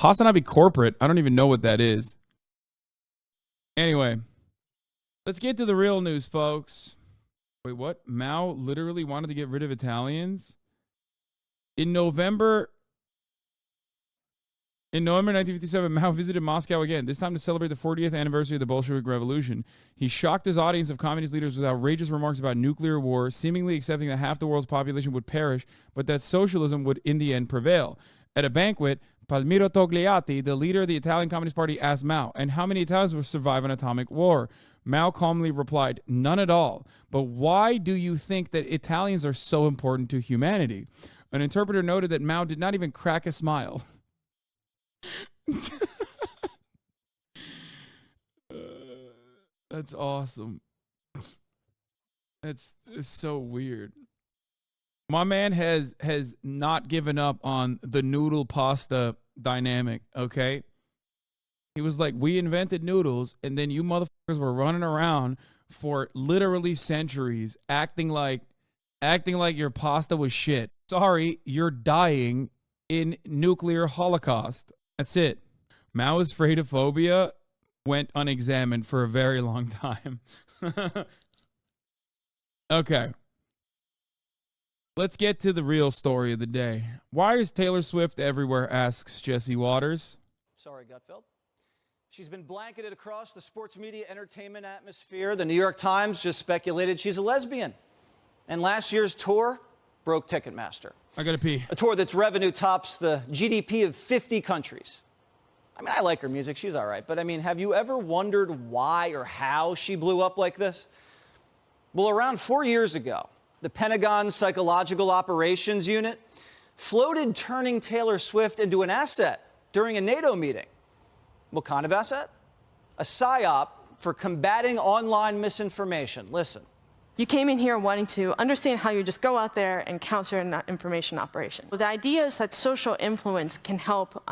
HasanAbi corporate. I don't even know what that is. Anyway, let's get to the real news, folks. Wait, what? Mao literally wanted to get rid of Italians? In November 1957, Mao visited Moscow again, this time to celebrate the 40th anniversary of the Bolshevik Revolution. He shocked his audience of communist leaders with outrageous remarks about nuclear war, seemingly accepting that half the world's population would perish, but that socialism would in the end prevail. At a banquet, Palmiro Togliatti, the leader of the Italian Communist Party, asked Mao, "And how many Italians will survive an atomic war?" Mao calmly replied, "None at all. But why do you think that Italians are so important to humanity?" An interpreter noted that Mao did not even crack a smile. That's awesome. It's so weird. My man has not given up on the noodle pasta dynamic, okay? He was like, we invented noodles, and then you motherfuckers were running around for literally centuries acting like your pasta was shit. Sorry, you're dying in nuclear holocaust. That's it. Mao's phradophobia went unexamined for a very long time. Okay. Let's get to the real story of the day. Why is Taylor Swift everywhere, asks Jesse Waters. Sorry, Gutfeld. She's been blanketed across the sports media entertainment atmosphere. The New York Times just speculated she's a lesbian. And last year's tour broke Ticketmaster. I gotta pee. A tour that's revenue tops the GDP of 50 countries. I mean, I like her music. She's all right. But, I mean, have you ever wondered why or how she blew up like this? Well, around 4 years ago, the Pentagon's Psychological Operations Unit floated turning Taylor Swift into an asset during a NATO meeting. What kind of asset? A Psyop for combating online misinformation. Listen. You came in here wanting to understand how you just go out there and counter an information operation. Well, the idea is that social influence can help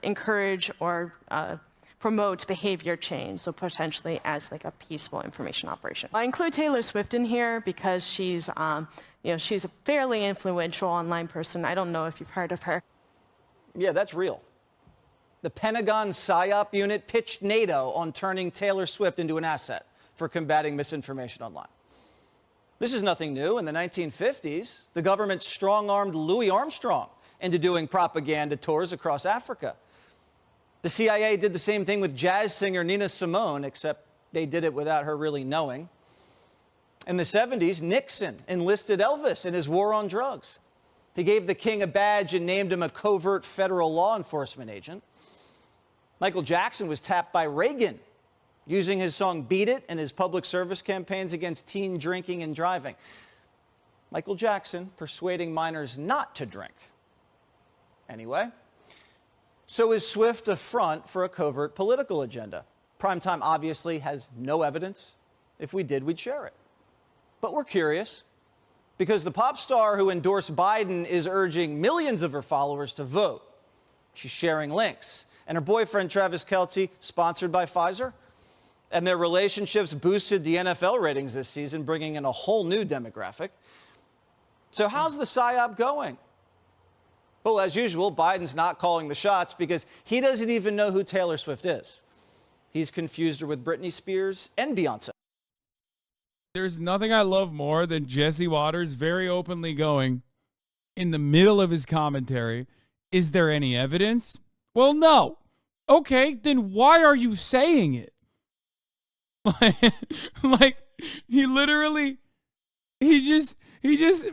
encourage or promote behavior change, so potentially as like a peaceful information operation. I include Taylor Swift in here because she's a fairly influential online person. I don't know if you've heard of her. Yeah, that's real. The Pentagon Psyop unit pitched NATO on turning Taylor Swift into an asset for combating misinformation online. This is nothing new. In the 1950s, the government strong-armed Louis Armstrong into doing propaganda tours across Africa. The CIA did the same thing with jazz singer Nina Simone, except they did it without her really knowing. In the 70s, Nixon enlisted Elvis in his war on drugs. He gave the king a badge and named him a covert federal law enforcement agent. Michael Jackson was tapped by Reagan, using his song Beat It in his public service campaigns against teen drinking and driving. Michael Jackson persuading minors not to drink. Anyway, so is Swift a front for a covert political agenda? Primetime obviously has no evidence. If we did, we'd share it. But we're curious, because the pop star who endorsed Biden is urging millions of her followers to vote. She's sharing links. And her boyfriend, Travis Kelce, sponsored by Pfizer. And their relationships boosted the NFL ratings this season, bringing in a whole new demographic. So how's the PSYOP going? Well, as usual, Biden's not calling the shots because he doesn't even know who Taylor Swift is. He's confused her with Britney Spears and Beyonce. There's nothing I love more than Jesse Waters very openly going in the middle of his commentary, is there any evidence? Well, no. Okay, then why are you saying it? Like he just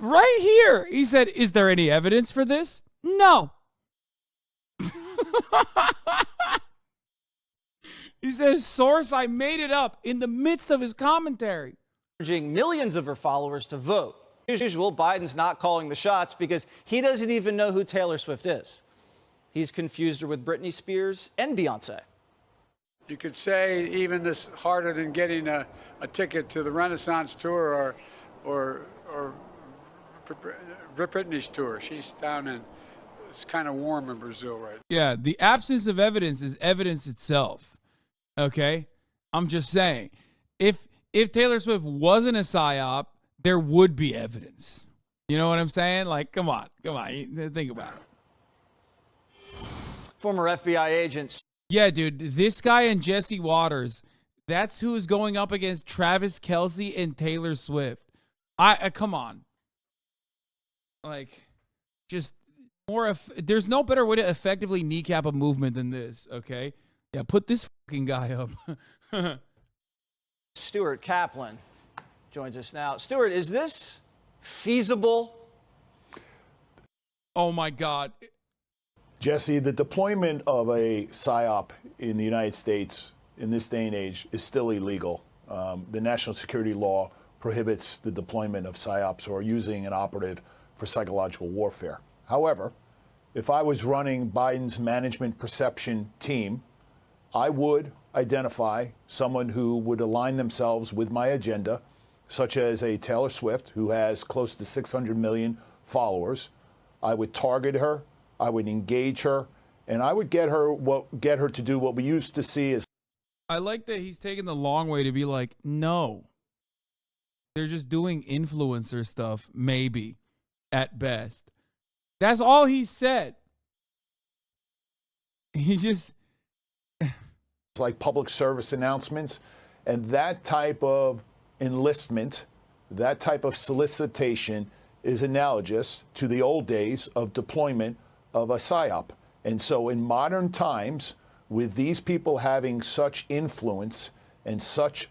right here, he said, is there any evidence for this? No. He says, source, I made it up in the midst of his commentary. Urging millions of her followers to vote. As usual, Biden's not calling the shots because he doesn't even know who Taylor Swift is. He's confused her with Britney Spears and Beyonce. You could say even this harder than getting a ticket to the Renaissance tour or Britney's tour. She's down in, it's kind of warm in Brazil right now. Yeah, the absence of evidence is evidence itself. Okay? I'm just saying. If Taylor Swift wasn't a psyop, there would be evidence. You know what I'm saying? Like, come on. Think about it. Former FBI agents. Yeah, dude, this guy and Jesse Waters, that's who's going up against Travis Kelce and Taylor Swift. I come on. Like, just more. There's no better way to effectively kneecap a movement than this, okay? Yeah, put this fucking guy up. Stuart Kaplan joins us now. Stuart, is this feasible? Oh, my God. Jesse, the deployment of a psyop in the United States in this day and age is still illegal. The national security law prohibits the deployment of psyops or using an operative for psychological warfare. However, if I was running Biden's management perception team, I would identify someone who would align themselves with my agenda, such as a Taylor Swift, who has close to 600 million followers. I would target her, I would engage her, and I would get her to do what we used to see as. I like that he's taking the long way to be like, no, they're just doing influencer stuff, maybe, at best. That's all he said. He just. Like public service announcements, and that type of enlistment, that type of solicitation is analogous to the old days of deployment of a psyop. And so in modern times, with these people having such influence and such,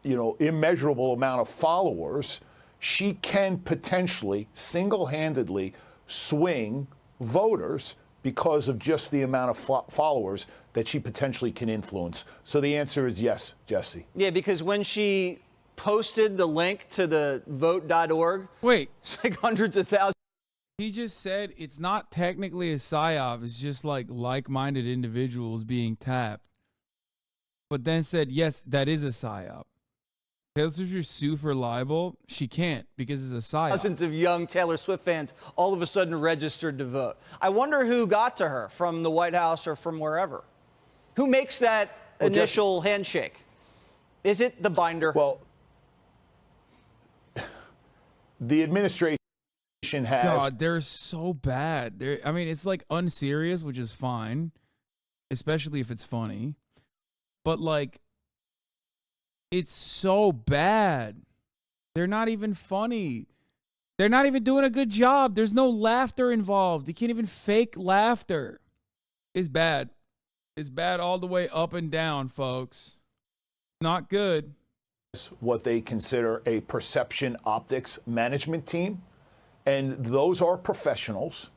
immeasurable amount of followers, she can potentially single-handedly swing voters because of just the amount of followers that she potentially can influence. So the answer is yes, Jesse. Yeah, because when she posted the link to the vote.org, wait, it's like hundreds of thousands. He just said it's not technically a psyop. It's just like-minded individuals being tapped. But then said, yes, that is a psyop. Taylor Swift should sue for libel. She can't because it's a psyop. Thousands of young Taylor Swift fans all of a sudden registered to vote. I wonder who got to her from the White House or from wherever. Who makes that initial handshake? Is it the binder? Well, the administration has. God, they're so bad. It's like unserious, which is fine, especially if it's funny. But it's so bad. They're not even funny. They're not even doing a good job. There's no laughter involved. You can't even fake laughter. It's bad. It's bad all the way up and down, folks. Not good. What they consider a perception optics management team. And those are professionals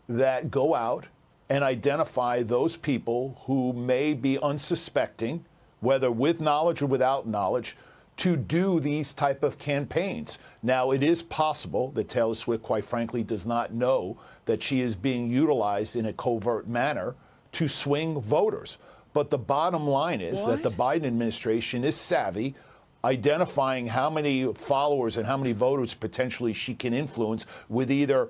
that go out and identify those people who may be unsuspecting, whether with knowledge or without knowledge, to do these type of campaigns. Now, it is possible that Taylor Swift, quite frankly, does not know that she is being utilized in a covert manner to swing voters. But the bottom line is that the Biden administration is savvy, identifying how many followers and how many voters potentially she can influence with either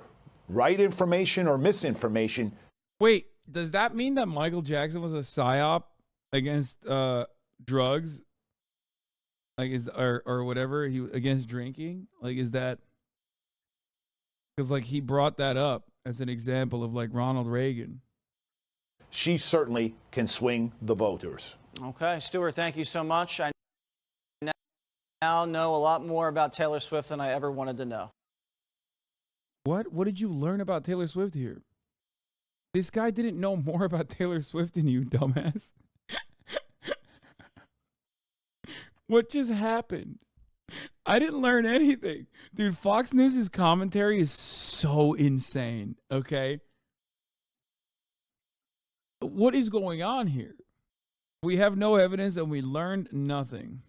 right information or misinformation. Wait, does that mean that Michael Jackson was a psyop against drugs? Or whatever, he against drinking? Is that because he brought that up as an example of Ronald Reagan? She certainly can swing the voters. Okay, Stuart, thank you so much. I now know a lot more about Taylor Swift than I ever wanted to know. What did you learn about Taylor Swift here? This guy didn't know more about Taylor Swift than you, dumbass. What just happened? I didn't learn anything. Dude, Fox News' commentary is so insane, okay? What is going on here? We have no evidence and we learned nothing.